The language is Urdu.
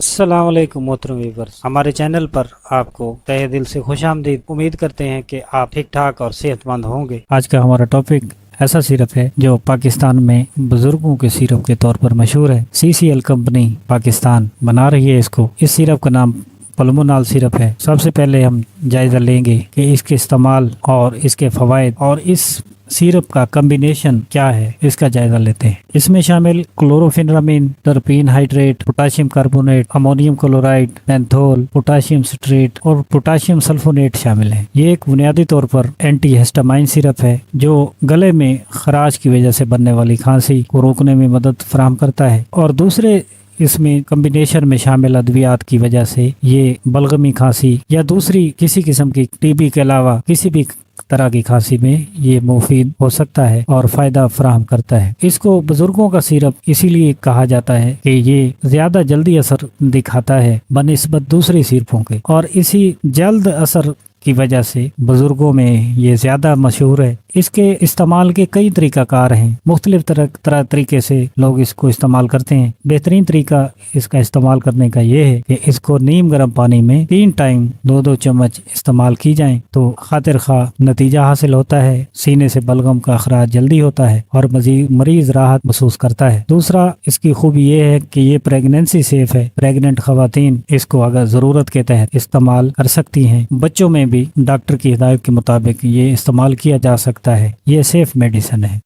السلام علیکم محترم ویورز، ہمارے چینل پر آپ کو تہہ دل سے خوش آمدید۔ امید کرتے ہیں کہ آپ ٹھیک ٹھاک اور صحت مند ہوں گے۔ آج کا ہمارا ٹاپک ایسا سیرپ ہے جو پاکستان میں بزرگوں کے سیرپ کے طور پر مشہور ہے۔ CCL کمپنی پاکستان بنا رہی ہے اس کو۔ اس سیرپ کا نام پلمونال سیرپ ہے۔ سب سے پہلے ہم جائزہ لیں گے کہ اس کے استعمال اور اس کے فوائد اور اس سیرپ کا کمبینیشن کیا ہے، اس کا جائزہ لیتے ہیں۔ اس میں شامل chlorpheniramine, terpin hydrate, potassium carbonate, ammonium chloride, menthol, potassium citrate اور پوٹاشیم سلفونیٹ شامل ہیں۔ یہ ایک بنیادی طور پر اینٹی ہسٹامائن سیرپ ہے جو گلے میں خراش کی وجہ سے بننے والی کھانسی کو روکنے میں مدد فراہم کرتا ہے، اور دوسرے اس میں کمبینیشن میں شامل ادویات کی وجہ سے یہ بلغمی کھانسی یا دوسری کسی قسم کی TB کے علاوہ کسی بھی طرح کی کھانسی میں یہ مفید ہو سکتا ہے اور فائدہ فراہم کرتا ہے۔ اس کو بزرگوں کا سیرپ اسی لیے کہا جاتا ہے کہ یہ زیادہ جلدی اثر دکھاتا ہے بنسبت دوسری سیرپوں کے، اور اسی جلد اثر کی وجہ سے بزرگوں میں یہ زیادہ مشہور ہے۔ اس کے استعمال کے کئی طریقہ کار ہیں، مختلف طرح طریقے سے لوگ اس کو استعمال کرتے ہیں۔ بہترین طریقہ اس کا استعمال کرنے کا یہ ہے کہ اس کو نیم گرم پانی میں 3 ٹائم 2 چمچ استعمال کی جائیں تو خاطر خواہ نتیجہ حاصل ہوتا ہے، سینے سے بلغم کا اخراج جلدی ہوتا ہے اور مریض راحت محسوس کرتا ہے۔ دوسرا اس کی خوبی یہ ہے کہ یہ پریگننسی سیف ہے۔ پریگننٹ خواتین اس کو اگر ضرورت کے تحت استعمال کر سکتی ہیں۔ بچوں میں بھی ڈاکٹر کی ہدایت کے مطابق یہ استعمال کیا جا سکتا ہے۔ یہ سیف میڈیسن ہے۔